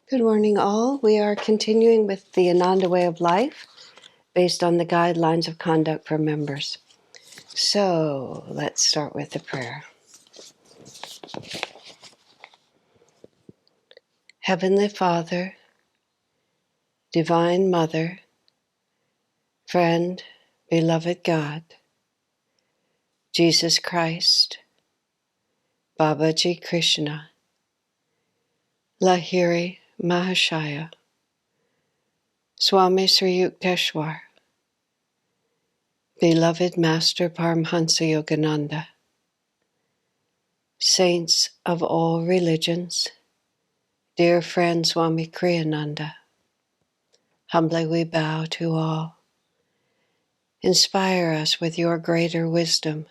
Good morning, all. We are continuing with the Ananda way of life based on the guidelines of conduct for members. So let's start with the prayer. Heavenly Father, Divine Mother, Friend, Beloved God, Jesus Christ, Babaji Krishna, Lahiri Mahashaya, Swami Sri Yukteswar, Beloved Master Paramhansa Yogananda, Saints of all religions, dear friend Swami Kriyananda, humbly we bow to all. Inspire us with your greater wisdom,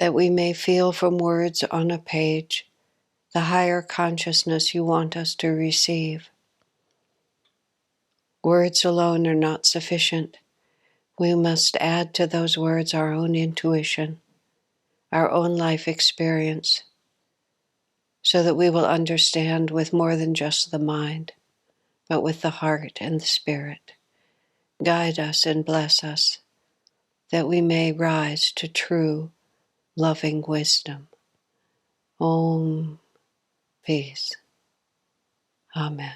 that we may feel from words on a page the higher consciousness you want us to receive. Words alone are not sufficient. We must add to those words our own intuition, our own life experience, so that we will understand with more than just the mind, but with the heart and the spirit. Guide us and bless us, that we may rise to true, loving wisdom. Om. Peace. Amen.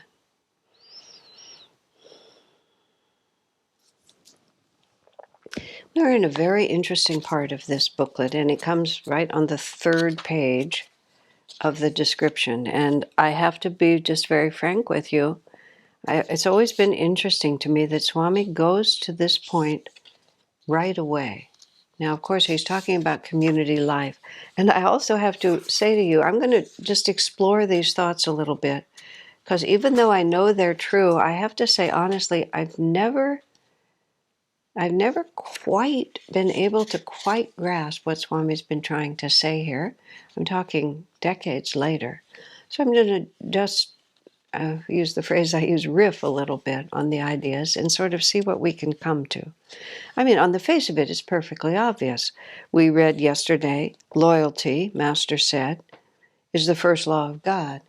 We're in a very interesting part of this booklet, and it comes right on the third page of the description. And I have to be just very frank with you. It's always been interesting to me that Swami goes to this point right away. Now, of course, he's talking about community life. And I also have to say to you, I'm going to just explore these thoughts a little bit, because even though I know they're true, I have to say honestly, I've never quite been able to quite grasp what Swami's been trying to say here. I'm talking decades later. So I'm going to just use the phrase I use, riff a little bit on the ideas and sort of see what we can come to. I mean, on the face of it, it's perfectly obvious. We read yesterday, loyalty, Master said, is the first law of God.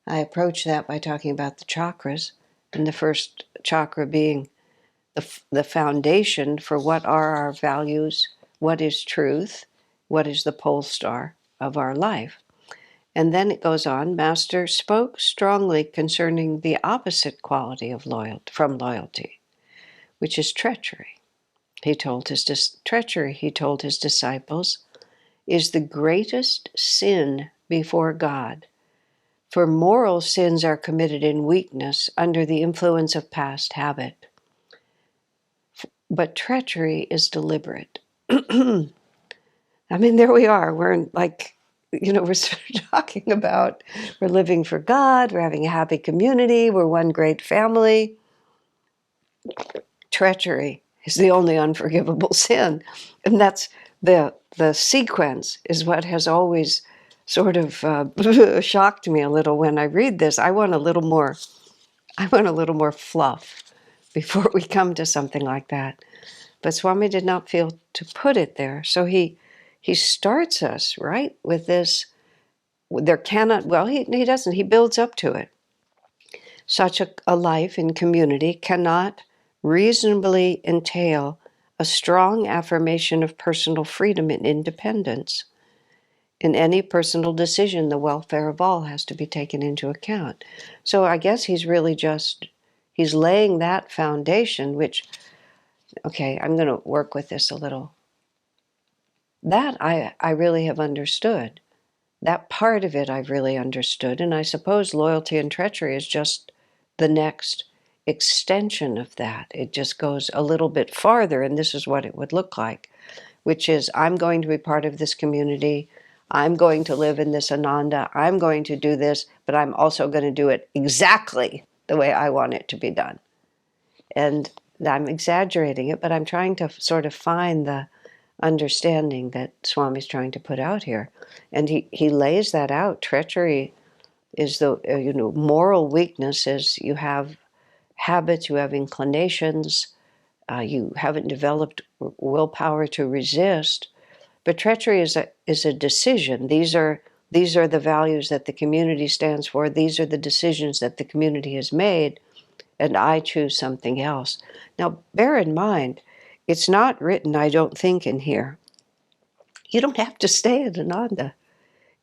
I approached that by talking about the chakras, and the first chakra being the foundation for what are our values, what is truth, what is the pole star of our life. And then it goes on, Master spoke strongly concerning the opposite quality of loyalty, which is treachery. He told his disciples, is the greatest sin before God. For moral sins are committed in weakness under the influence of past habit. But treachery is deliberate. I mean, there we are. We're like, we're sort of talking about we're living for God, we're having a happy community, we're one great family. Treachery is the only unforgivable sin. And that's the sequence is what has always sort of shocked me a little when I read this. I want a little more fluff before we come to something like that. But Swami did not feel to put it there. So he starts us, right, with this, there cannot, well, he doesn't, he builds up to it. Such a life in community cannot reasonably entail a strong affirmation of personal freedom and independence. In any personal decision, the welfare of all has to be taken into account. So I guess he's really he's laying that foundation, which, okay, I'm going to work with this a little. That I really have understood. That part of it I've really understood. And I suppose loyalty and treachery is just the next extension of that. It just goes a little bit farther, and this is what it would look like, which is I'm going to be part of this community. I'm going to live in this Ananda. I'm going to do this, but I'm also going to do it exactly the way I want it to be done. And I'm exaggerating it, but I'm trying to sort of find the understanding that Swami's trying to put out here. And he lays that out. Treachery is the, moral weakness is you have habits, you have inclinations, you haven't developed willpower to resist. But treachery is a decision. These are These are the values that the community stands for. These are the decisions that the community has made, and I choose something else. Now, bear in mind, it's not written, I don't think, in here. You don't have to stay at Ananda.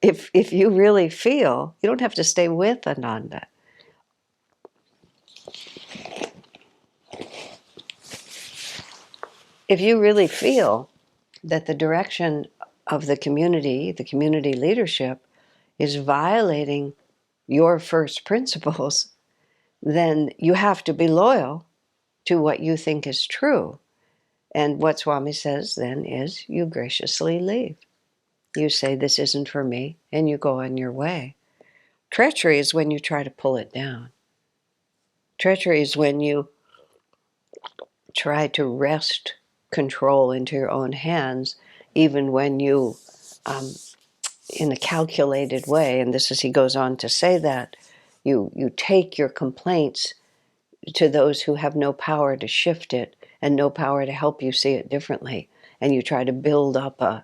If you really feel, you don't have to stay with Ananda. If you really feel that the direction of the community leadership, is violating your first principles, then you have to be loyal to what you think is true. And what Swami says then is you graciously leave. You say, this isn't for me, and you go on your way. Treachery is when you try to pull it down. Treachery is when you try to wrest control into your own hands, even when you, in a calculated way, and this is, he goes on to say that, you take your complaints to those who have no power to shift it and no power to help you see it differently. And you try to build up a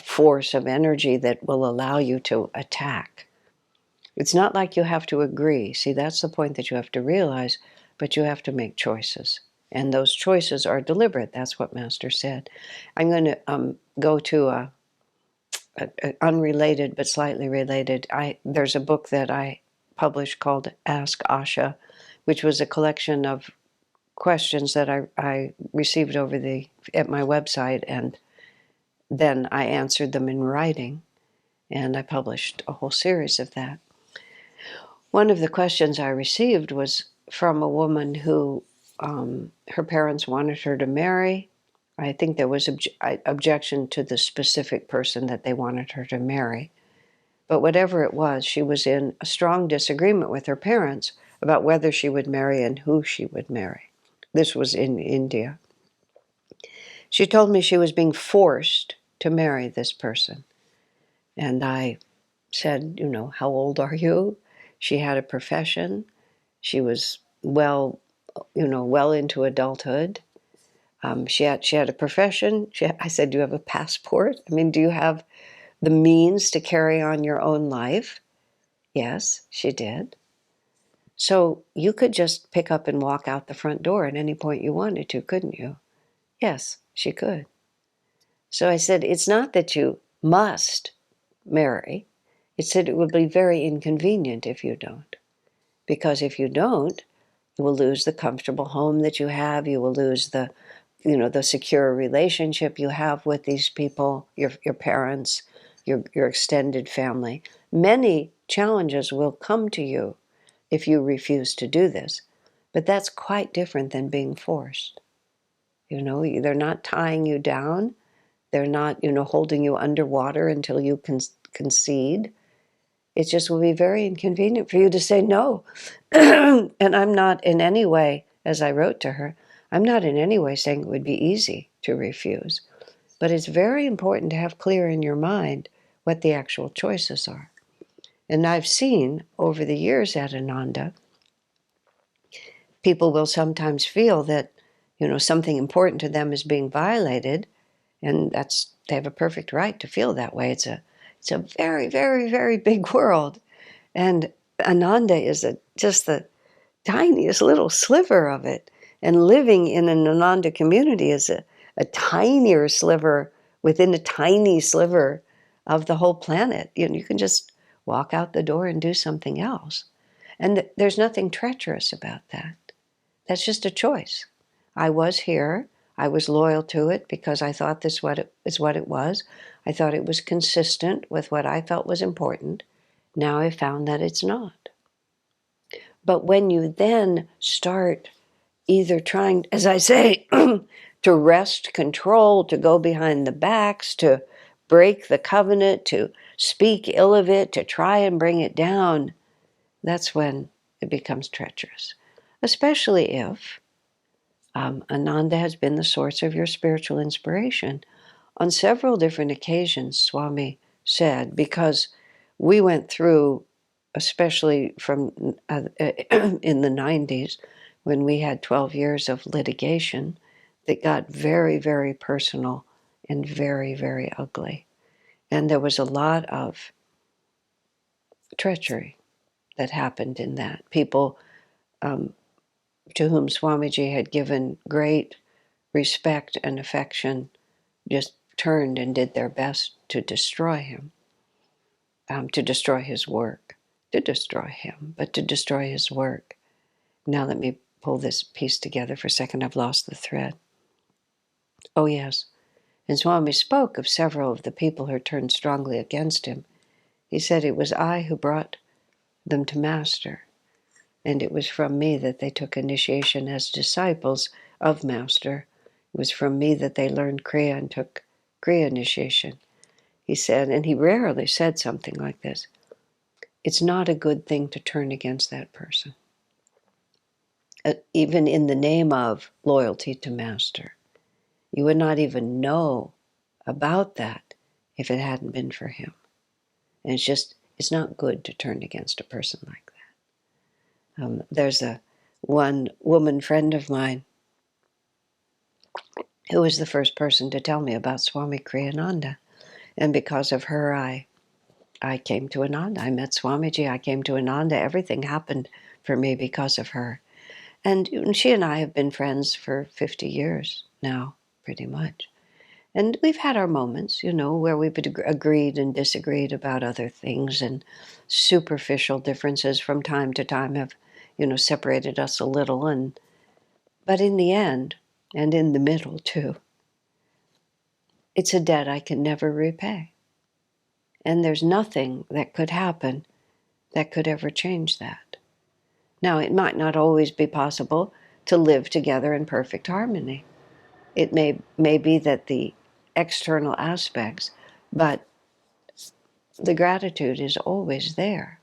force of energy that will allow you to attack. It's not like you have to agree. See, that's the point that you have to realize, but you have to make choices. And those choices are deliberate. That's what Master said. I'm going to go to a unrelated but slightly related. There's a book that I published called Ask Asha, which was a collection of questions that I received at my website, and then I answered them in writing, and I published a whole series of that. One of the questions I received was from a woman who her parents wanted her to marry. I think there was objection to the specific person that they wanted her to marry. But whatever it was, she was in a strong disagreement with her parents about whether she would marry and who she would marry. This was in India. She told me she was being forced to marry this person. And I said, how old are you? She had a profession. She was well into adulthood. She had a profession. I said, do you have a passport? I mean, do you have the means to carry on your own life? Yes, she did. So you could just pick up and walk out the front door at any point you wanted to, couldn't you? Yes, she could. So I said, it's not that you must marry. It said it would be very inconvenient if you don't. Because if you don't, you will lose the comfortable home that you have. You will lose the secure relationship you have with these people, your parents, your extended family. Many challenges will come to you if you refuse to do this. But that's quite different than being forced. They're not tying you down. They're not, holding you underwater until you concede. It just will be very inconvenient for you to say no. And I'm not in any way, as I wrote to her, I'm not in any way saying it would be easy to refuse. But it's very important to have clear in your mind what the actual choices are. And I've seen over the years at Ananda, people will sometimes feel that, something important to them is being violated, and they have a perfect right to feel that way. It's a very, very, very big world. And Ananda is just the tiniest little sliver of it. And living in an Ananda community is a tinier sliver within a tiny sliver of the whole planet. You can just walk out the door and do something else. And there's nothing treacherous about that. That's just a choice. I was here. I was loyal to it because I thought this is what it was. I thought it was consistent with what I felt was important. Now I found that it's not. But when you then start either trying, as I say, to wrest control, to go behind the backs, to break the covenant, to speak ill of it, to try and bring it down, that's when it becomes treacherous. Especially if Ananda has been the source of your spiritual inspiration. On several different occasions, Swami said, because we went through, especially from in the 90s, when we had 12 years of litigation that got very, very personal and very, very ugly. And there was a lot of treachery that happened in that. People to whom Swamiji had given great respect and affection just turned and did their best to destroy him, to destroy his work, to destroy him, but to destroy his work. Now let me pull this piece together for a second. I've lost the thread. Oh, yes. And Swami spoke of several of the people who turned strongly against him. He said, it was I who brought them to Master, and it was from me that they took initiation as disciples of Master. It was from me that they learned Kriya and took Kriya initiation. He said, and he rarely said something like this, it's not a good thing to turn against that person, even in the name of loyalty to Master. You would not even know about that if it hadn't been for him. And it's not good to turn against a person like that. There's one woman friend of mine who was the first person to tell me about Swami Kriyananda. And because of her, I came to Ananda. I met Swamiji. I came to Ananda. Everything happened for me because of her. And she and I have been friends for 50 years now, pretty much. And we've had our moments, where we've agreed and disagreed about other things, and superficial differences from time to time have, separated us a little. But in the end, and in the middle too, it's a debt I can never repay. And there's nothing that could happen that could ever change that. Now, it might not always be possible to live together in perfect harmony. It may be that the external aspects, but the gratitude is always there,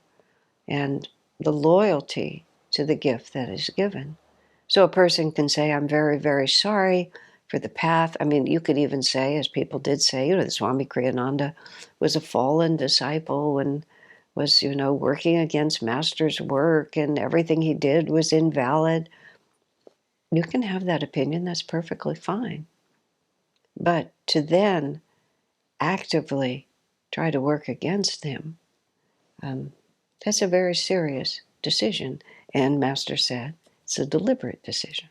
and the loyalty to the gift that is given. So a person can say, I'm very, very sorry for the path. I mean, you could even say, as people did say, the Swami Kriyananda was a fallen disciple and was, working against Master's work, and everything he did was invalid. You can have that opinion, that's perfectly fine. But to then actively try to work against him, that's a very serious decision. And Master said, it's a deliberate decision.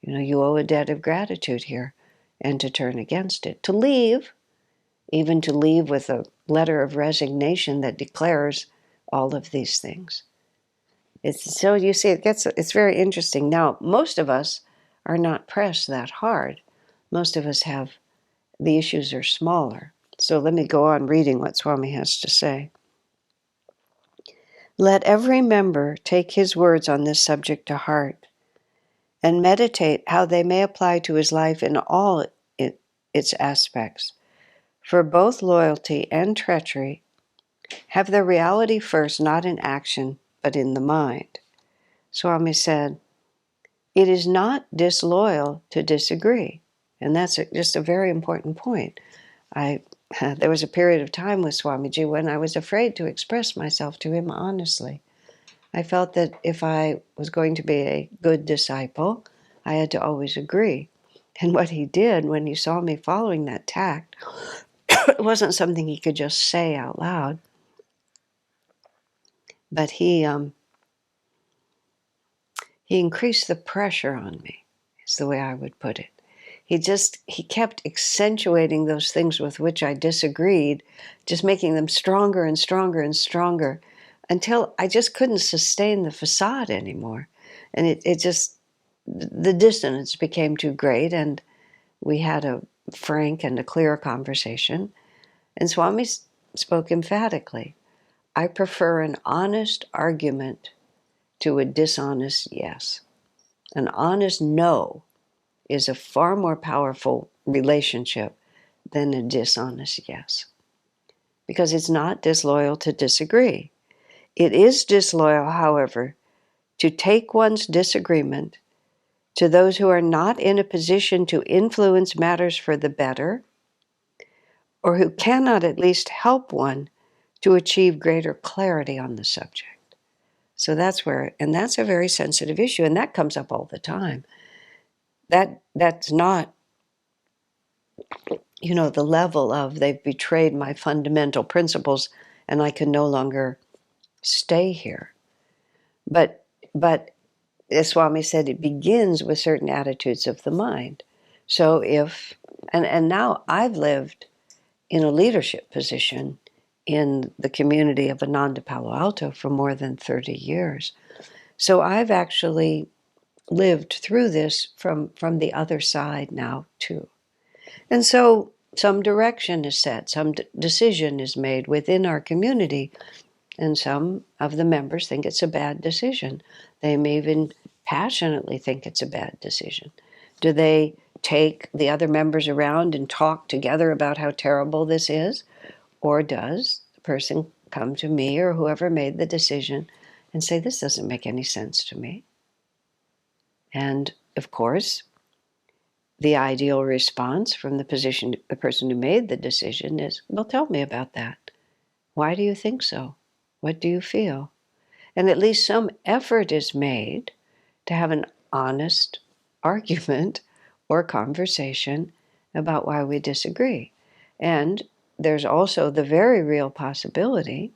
You owe a debt of gratitude here, and to turn against it. To leave, even to leave with a letter of resignation that declares all of these things. So you see, it's very interesting. Now, most of us are not pressed that hard. Most of us have, the issues are smaller. So let me go on reading what Swami has to say. Let every member take his words on this subject to heart and meditate how they may apply to his life in all its aspects. For both loyalty and treachery have their reality first, not in action, but in the mind. Swami said, it is not disloyal to disagree. And that's just a very important point. There was a period of time with Swamiji when I was afraid to express myself to him honestly. I felt that if I was going to be a good disciple, I had to always agree. And what he did when he saw me following that tact, it wasn't something he could just say out loud, but he increased the pressure on me, is the way I would put it. He kept accentuating those things with which I disagreed, just making them stronger and stronger and stronger, until I just couldn't sustain the facade anymore. And the dissonance became too great, and we had a frank and a clear conversation. And Swami spoke emphatically, I prefer an honest argument to a dishonest yes. An honest no is a far more powerful relationship than a dishonest yes. Because it's not disloyal to disagree. It is disloyal, however, to take one's disagreement to those who are not in a position to influence matters for the better, or who cannot at least help one to achieve greater clarity on the subject. So that's a very sensitive issue, and that comes up all the time. That's not, the level of they've betrayed my fundamental principles and I can no longer stay here. But as Swami said, it begins with certain attitudes of the mind. So if, and now I've lived in a leadership position in the community of Ananda, Palo Alto for more than 30 years. So I've actually lived through this from the other side now too. And so some direction is set, some decision is made within our community, and some of the members think it's a bad decision. They may even passionately think it's a bad decision. Do they take the other members around and talk together about how terrible this is? Or does the person come to me or whoever made the decision and say, this doesn't make any sense to me? And of course, the ideal response from the person who made the decision is, well, tell me about that. Why do you think so? What do you feel? And at least some effort is made to have an honest argument or conversation about why we disagree. And there's also the very real possibility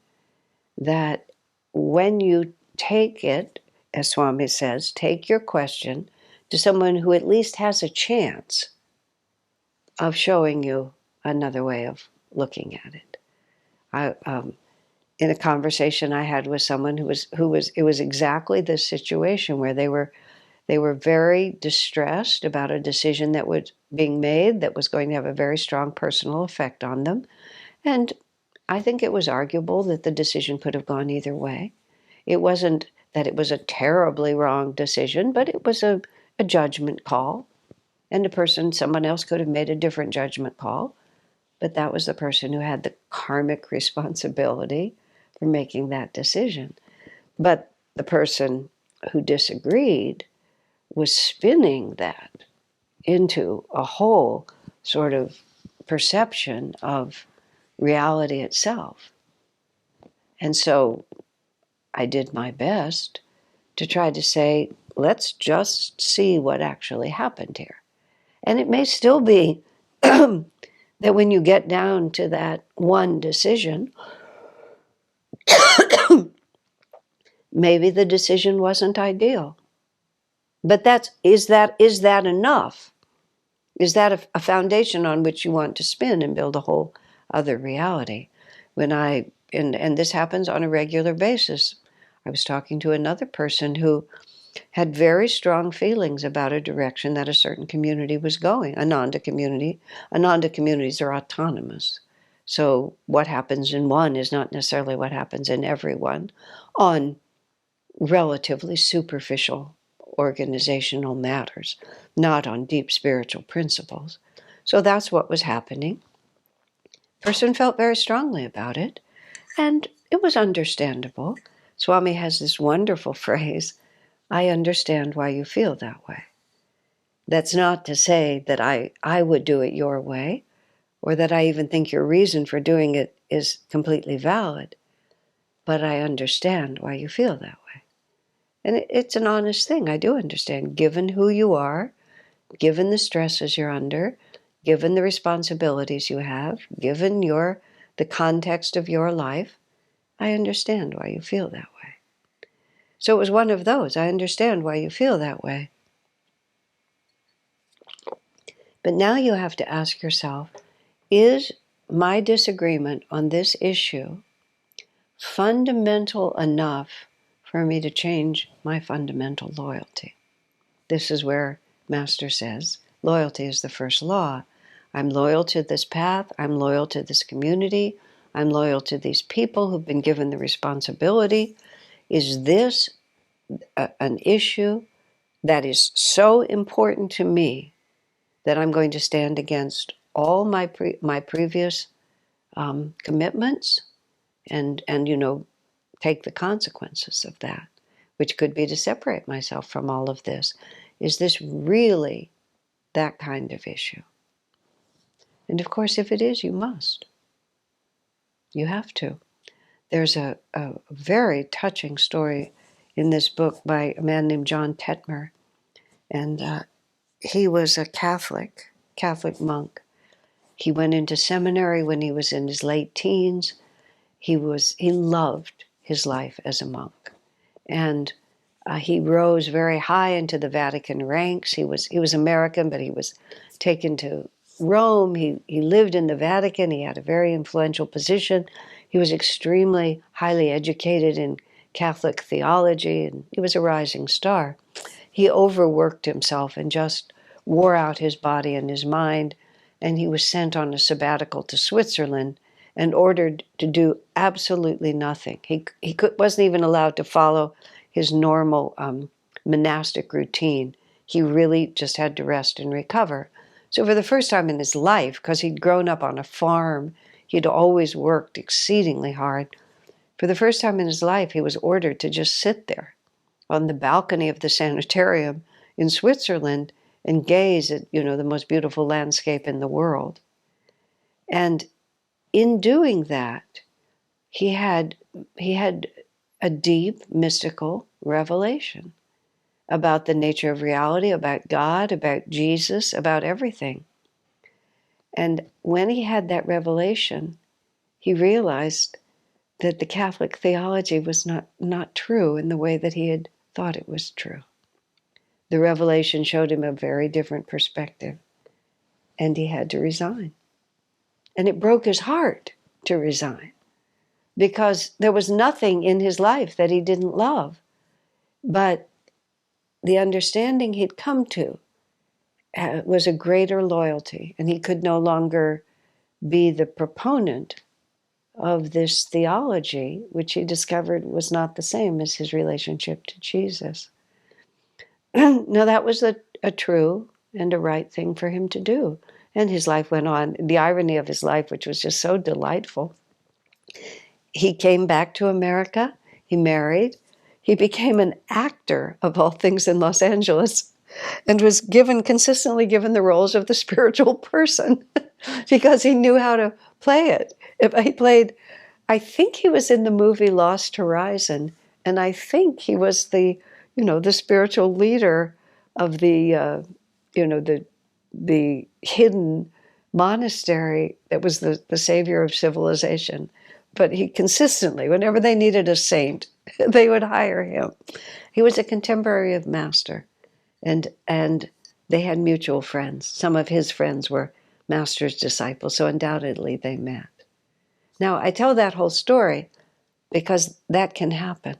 that when you take it, as Swami says, take your question to someone who at least has a chance of showing you another way of looking at it. In a conversation I had with someone who was it was exactly this situation where they were very distressed about a decision that was being made that was going to have a very strong personal effect on them. And I think it was arguable that the decision could have gone either way. It wasn't that it was a terribly wrong decision, but it was a judgment call. And someone else could have made a different judgment call. But that was the person who had the karmic responsibility for making that decision. But the person who disagreed was spinning that into a whole sort of perception of reality itself. And so I did my best to try to say, let's just see what actually happened here. And it may still be that when you get down to that one decision, maybe the decision wasn't ideal. But is that enough? Is that a foundation on which you want to spin and build a whole other reality? And this happens on a regular basis. I was talking to another person who had very strong feelings about a direction that a certain community was going, Ananda community. Ananda communities are autonomous. So what happens in one is not necessarily what happens in everyone on relatively superficial organizational matters, not on deep spiritual principles. So that's what was happening. Person felt very strongly about it, and it was understandable. Swami has this wonderful phrase, I understand why you feel that way. That's not to say that I would do it your way, or that I even think your reason for doing it is completely valid, but I understand why you feel that way. And it's an honest thing. I do understand, given who you are, given the stresses you're under, given the responsibilities you have, given the context of your life, I understand why you feel that way. So it was one of those. I understand why you feel that way. But now you have to ask yourself, is my disagreement on this issue fundamental enough for me to change my fundamental loyalty? This is where Master says, loyalty is the first law. I'm loyal to this path. I'm loyal to this community. I'm loyal to these people who've been given the responsibility. Is this an issue that is so important to me that I'm going to stand against all my previous commitments and take the consequences of that, which could be to separate myself from all of this? Is this really that kind of issue? And of course, if it is, you must. You have to. There's a very touching story in this book by a man named John Tetmer. And he was a Catholic monk. He went into seminary when he was in his late teens. He loved his life as a monk. And he rose very high into the Vatican ranks. He was American, but he was taken to Rome. He lived in the Vatican. He had a very influential position. He was extremely highly educated in Catholic theology, and he was a rising star. He overworked himself and just wore out his body and his mind, and he was sent on a sabbatical to Switzerland and ordered to do absolutely nothing. He wasn't even allowed to follow his normal monastic routine. He really just had to rest and recover. So for the first time in his life, because he'd grown up on a farm, he'd always worked exceedingly hard. For the first time in his life, he was ordered to just sit there on the balcony of the sanitarium in Switzerland and gaze at, the most beautiful landscape in the world. And in doing that, he had a deep mystical revelation about the nature of reality, about God, about Jesus, about everything. And when he had that revelation, he realized that the Catholic theology was not true in the way that he had thought it was true. The revelation showed him a very different perspective, and he had to resign. And it broke his heart to resign, because there was nothing in his life that he didn't love. But the understanding he'd come to was a greater loyalty, and he could no longer be the proponent of this theology, which he discovered was not the same as his relationship to Jesus. Now, that was a true and a right thing for him to do. And his life went on. The irony of his life, which was just so delightful, he came back to America, he married, he became an actor, of all things, in Los Angeles, and was consistently given the roles of the spiritual person because he knew how to play it. I think he was in the movie Lost Horizon, and I think he was the spiritual leader of the hidden monastery that was the savior of civilization. But he consistently, whenever they needed a saint, they would hire him. He was a contemporary of Master, and they had mutual friends. Some of his friends were Master's disciples, so undoubtedly they met. Now, I tell that whole story because that can happen.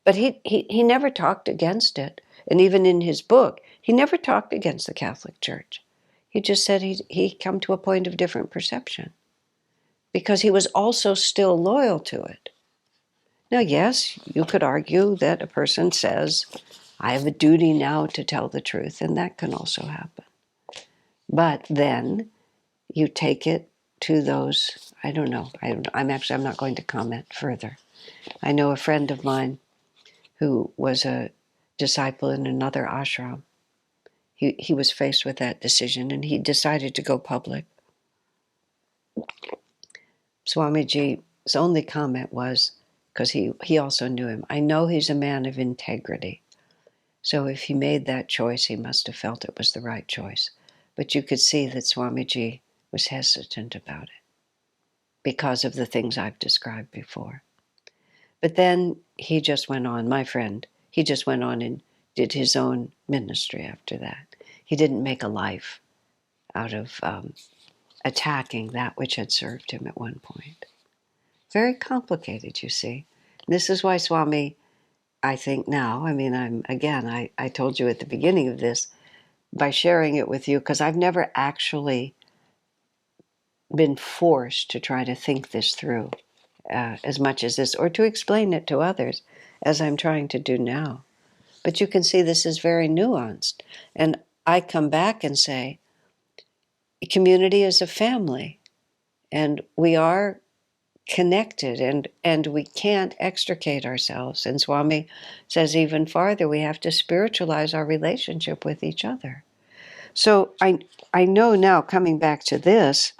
But he never talked against it. And even in his book, he never talked against the Catholic Church. He just said he'd come to a point of different perception, because he was also still loyal to it. Now, yes, you could argue that a person says, I have a duty now to tell the truth, and that can also happen. But then you take it to those, I don't know. I'm not going to comment further. I know a friend of mine who was a disciple in another ashram. He was faced with that decision, and he decided to go public. Swamiji's only comment was, because he also knew him, I know he's a man of integrity. So if he made that choice, he must have felt it was the right choice. But you could see that Swamiji was hesitant about it because of the things I've described before. But then he just went on, my friend, he just went on and did his own ministry after that. He didn't make a life out of attacking that which had served him at one point. Very complicated, you see. This is why Swami, I think now, I told you at the beginning of this, by sharing it with you, because I've never actually been forced to try to think this through as much as this, or to explain it to others, as I'm trying to do now. But you can see this is very nuanced. And I come back and say, community is a family, and we are connected, and we can't extricate ourselves. And Swami says even farther, we have to spiritualize our relationship with each other. So I know now, coming back to this,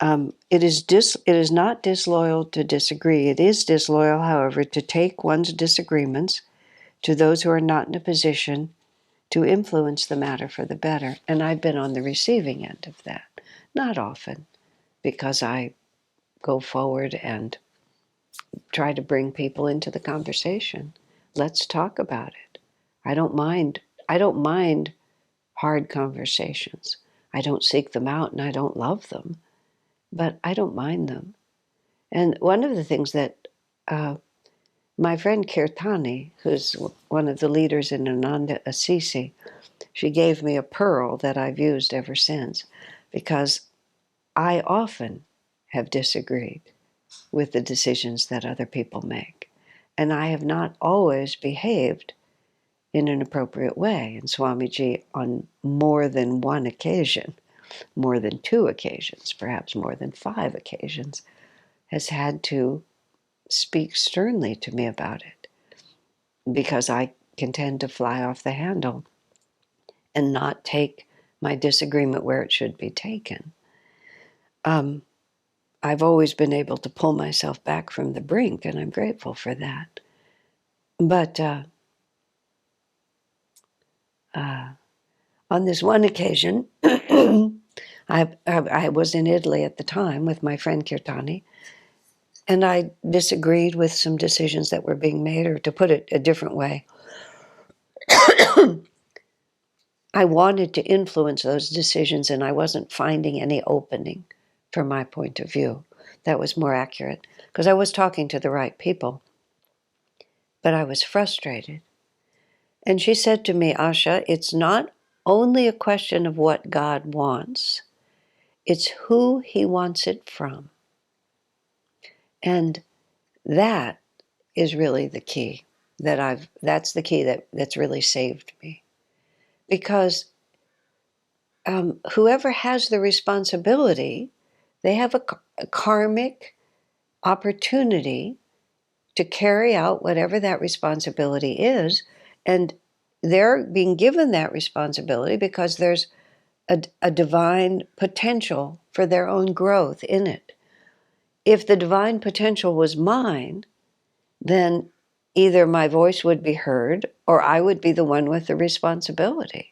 it is not disloyal to disagree. It is disloyal, however, to take one's disagreements to those who are not in a position to influence the matter for the better. And I've been on the receiving end of that. Not often, because I go forward and try to bring people into the conversation. Let's talk about it. I don't mind hard conversations. I don't seek them out and I don't love them, but I don't mind them. And one of the things that my friend Kirtani, who's one of the leaders in Ananda Assisi, she gave me a pearl that I've used ever since, because I often have disagreed with the decisions that other people make. And I have not always behaved in an appropriate way. And Swamiji, on more than one occasion, more than 2 occasions, perhaps more than 5 occasions, has had to speak sternly to me about it, because I can tend to fly off the handle and not take my disagreement where it should be taken. I've always been able to pull myself back from the brink, and I'm grateful for that. But on this one occasion, I was in Italy at the time with my friend Kirtani, and I disagreed with some decisions that were being made, or to put it a different way, I wanted to influence those decisions, and I wasn't finding any opening from my point of view. That was more accurate, because I was talking to the right people, but I was frustrated. And she said to me, Asha, it's not only a question of what God wants, it's who He wants it from. And that is really the key that's the key that's really saved me. Because whoever has the responsibility, they have a karmic opportunity to carry out whatever that responsibility is. And they're being given that responsibility because there's a divine potential for their own growth in it. If the divine potential was mine, then either my voice would be heard or I would be the one with the responsibility.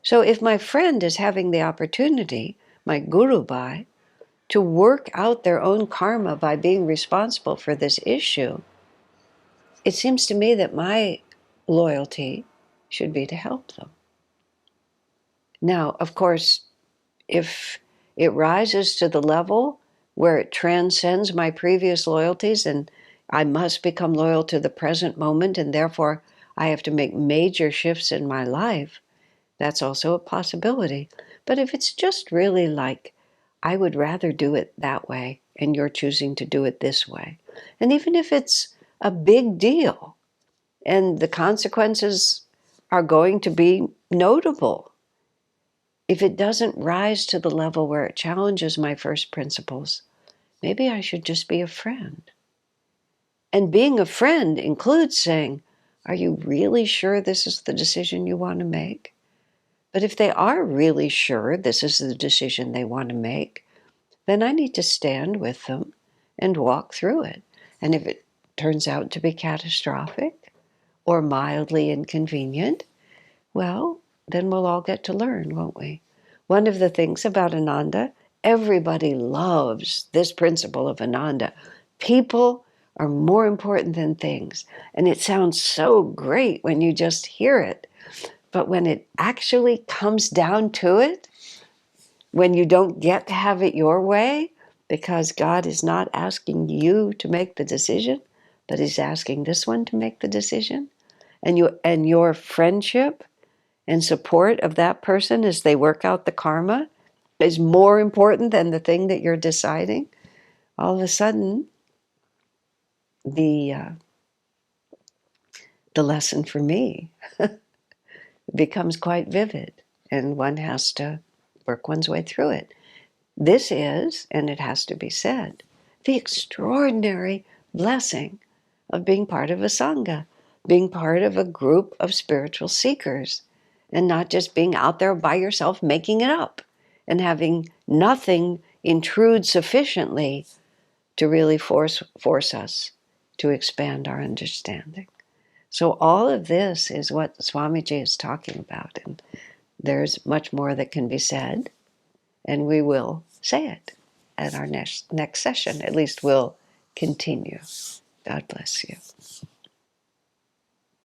So if my friend is having the opportunity, my guru bhai, to work out their own karma by being responsible for this issue, it seems to me that my loyalty should be to help them. Now, of course, if it rises to the level where it transcends my previous loyalties and I must become loyal to the present moment, and therefore I have to make major shifts in my life, that's also a possibility. But if it's just really like, I would rather do it that way, and you're choosing to do it this way, and even if it's a big deal, and the consequences are going to be notable, if it doesn't rise to the level where it challenges my first principles, maybe I should just be a friend. And being a friend includes saying, are you really sure this is the decision you want to make? But if they are really sure this is the decision they want to make, then I need to stand with them and walk through it. And if it turns out to be catastrophic or mildly inconvenient, well, then we'll all get to learn, won't we? One of the things about Ananda, everybody loves this principle of Ananda. People are more important than things. And it sounds so great when you just hear it. But when it actually comes down to it, when you don't get to have it your way, because God is not asking you to make the decision, but He's asking this one to make the decision, and your friendship and support of that person as they work out the karma is more important than the thing that you're deciding, all of a sudden the lesson for me becomes quite vivid, and one has to work one's way through it. This is, and it has to be said, the extraordinary blessing of being part of a sangha, being part of a group of spiritual seekers, and not just being out there by yourself making it up and having nothing intrude sufficiently to really force us to expand our understanding. So all of this is what Swamiji is talking about, and there's much more that can be said, and we will say it at our next session. At least we'll continue. God bless you.